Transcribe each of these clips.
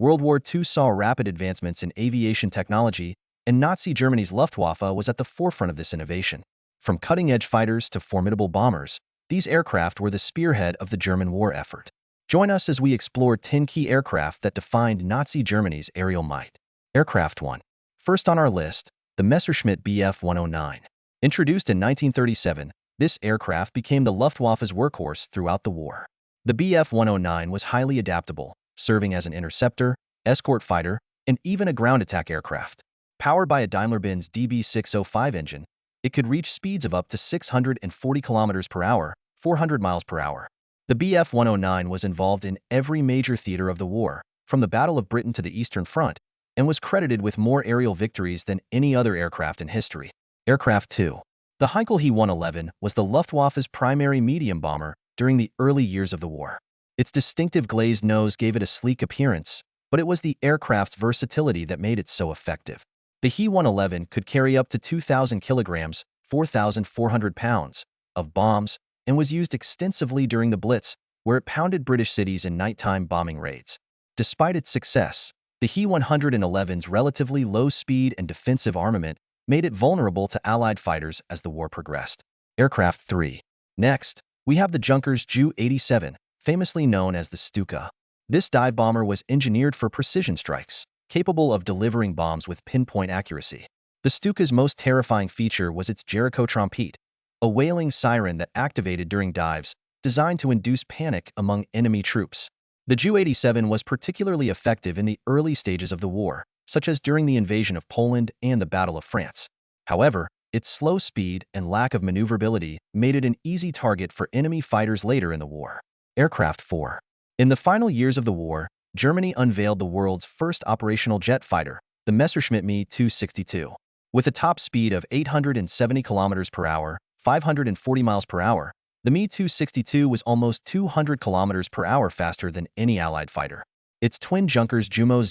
World War II saw rapid advancements in aviation technology, and Nazi Germany's Luftwaffe was at the forefront of this innovation. From cutting-edge fighters to formidable bombers, these aircraft were the spearhead of the German war effort. Join us as we explore 10 key aircraft that defined Nazi Germany's aerial might. Aircraft 1. First on our list, the Messerschmitt Bf 109. Introduced in 1937, this aircraft became the Luftwaffe's workhorse throughout the war. The Bf 109 was highly adaptable, serving as an interceptor, escort fighter, and even a ground attack aircraft. Powered by a Daimler-Benz DB605 engine, it could reach speeds of up to 640 km per hour, 400 miles per hour. The Bf 109 was involved in every major theater of the war, from the Battle of Britain to the Eastern Front, and was credited with more aerial victories than any other aircraft in history. Aircraft 2. The Heinkel He 111 was the Luftwaffe's primary medium bomber during the early years of the war. Its distinctive glazed nose gave it a sleek appearance, but it was the aircraft's versatility that made it so effective. The He 111 could carry up to 2,000 kilograms, 4,400 pounds, of bombs, and was used extensively during the Blitz, where it pounded British cities in nighttime bombing raids. Despite its success, the He 111's relatively low speed and defensive armament made it vulnerable to Allied fighters as the war progressed. Aircraft 3. Next, we have the Junkers Ju-87, famously known as the Stuka. This dive bomber was engineered for precision strikes, capable of delivering bombs with pinpoint accuracy. The Stuka's most terrifying feature was its Jericho trompete, a wailing siren that activated during dives, designed to induce panic among enemy troops. The Ju-87 was particularly effective in the early stages of the war, such as during the invasion of Poland and the Battle of France. However, its slow speed and lack of maneuverability made it an easy target for enemy fighters later in the war. Aircraft 4. In the final years of the war, Germany unveiled the world's first operational jet fighter, the Messerschmitt Me 262. With a top speed of 870 km per hour, 540 miles per hour, the Me 262 was almost 200 km per hour faster than any Allied fighter. Its twin Junkers Jumo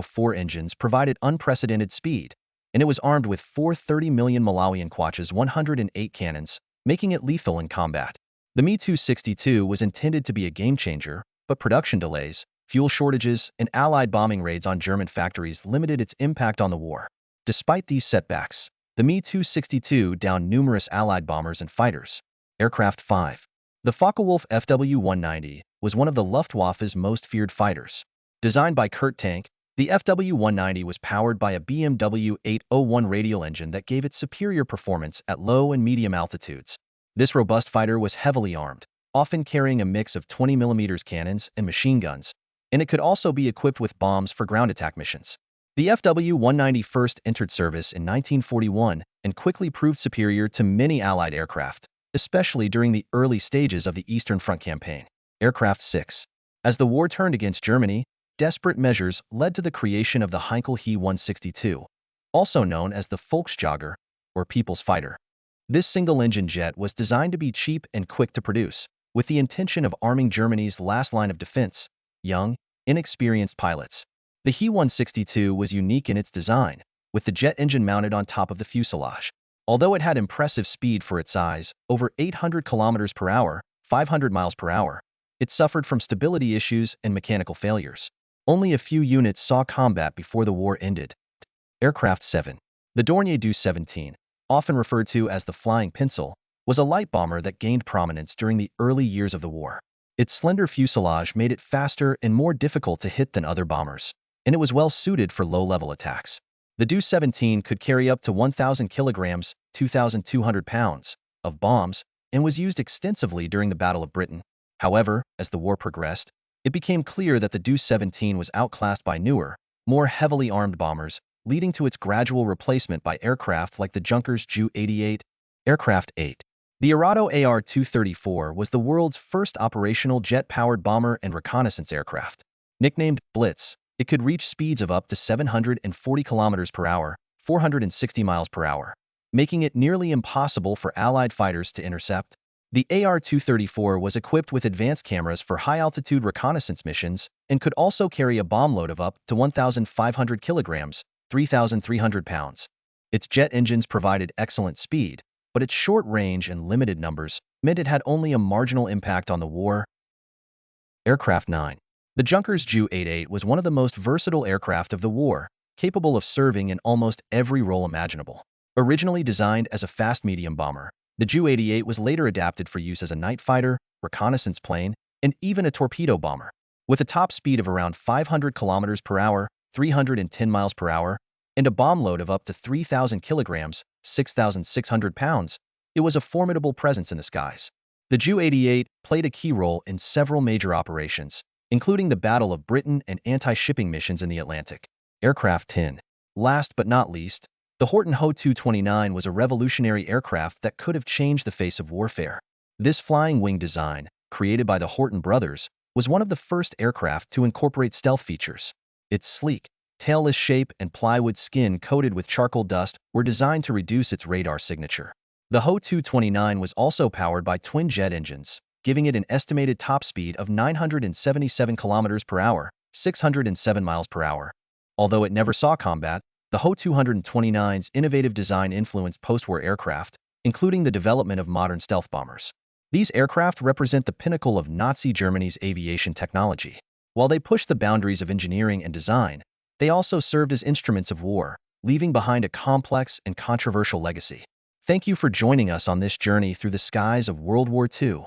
004 engines provided unprecedented speed, and it was armed with four 30 million Malawian Quachas 108 cannons, making it lethal in combat. The Me 262 was intended to be a game-changer, but production delays, fuel shortages, and Allied bombing raids on German factories limited its impact on the war. Despite these setbacks, the Me 262 downed numerous Allied bombers and fighters. Aircraft 5. The Focke-Wulf FW-190 was one of the Luftwaffe's most feared fighters. Designed by Kurt Tank, the FW-190 was powered by a BMW 801 radial engine that gave it superior performance at low and medium altitudes. This robust fighter was heavily armed, often carrying a mix of 20mm cannons and machine guns, and it could also be equipped with bombs for ground attack missions. The FW-190 first entered service in 1941 and quickly proved superior to many Allied aircraft, especially during the early stages of the Eastern Front campaign. Aircraft 6. As the war turned against Germany, desperate measures led to the creation of the Heinkel He 162, also known as the Volksjäger, or People's Fighter. This single-engine jet was designed to be cheap and quick to produce, with the intention of arming Germany's last line of defense, young, inexperienced pilots. The He 162 was unique in its design, with the jet engine mounted on top of the fuselage. Although it had impressive speed for its size, over 800 km per hour, 500 miles per hour, it suffered from stability issues and mechanical failures. Only a few units saw combat before the war ended. Aircraft 7. The Dornier Du-17, often referred to as the Flying Pencil, was a light bomber that gained prominence during the early years of the war. Its slender fuselage made it faster and more difficult to hit than other bombers, and it was well suited for low-level attacks. The Du-17 could carry up to 1,000 kilograms, 2,200 pounds, of bombs, and was used extensively during the Battle of Britain. However, as the war progressed, it became clear that the Du-17 was outclassed by newer, more heavily armed bombers, leading to its gradual replacement by aircraft like the Junkers Ju-88. Aircraft 8. The Arado AR-234 was the world's first operational jet-powered bomber and reconnaissance aircraft. Nicknamed Blitz, it could reach speeds of up to 740 km per hour, 460 miles per hour, making it nearly impossible for Allied fighters to intercept. The AR-234 was equipped with advanced cameras for high-altitude reconnaissance missions and could also carry a bomb load of up to 1,500 kilograms, 3,300 pounds. Its jet engines provided excellent speed, but its short range and limited numbers meant it had only a marginal impact on the war. Aircraft 9. The Junkers Ju-88 was one of the most versatile aircraft of the war, capable of serving in almost every role imaginable. Originally designed as a fast-medium bomber, the Ju-88 was later adapted for use as a night fighter, reconnaissance plane, and even a torpedo bomber. With a top speed of around 500 kilometers per hour, 310 miles per hour, and a bomb load of up to 3,000 kilograms, 6,600 pounds, it was a formidable presence in the skies. The Ju-88 played a key role in several major operations, including the Battle of Britain and anti-shipping missions in the Atlantic. Aircraft 10. Last but not least, the Horten Ho 229 was a revolutionary aircraft that could have changed the face of warfare. This flying wing design, created by the Horten brothers, was one of the first aircraft to incorporate stealth features. Its sleek, tailless shape and plywood skin coated with charcoal dust were designed to reduce its radar signature. The Ho 229 was also powered by twin-jet engines, giving it an estimated top speed of 977 kilometers per hour, 607 miles per hour. Although it never saw combat, the Ho 229's innovative design influenced post-war aircraft, including the development of modern stealth bombers. These aircraft represent the pinnacle of Nazi Germany's aviation technology. While they pushed the boundaries of engineering and design, they also served as instruments of war, leaving behind a complex and controversial legacy. Thank you for joining us on this journey through the skies of World War II.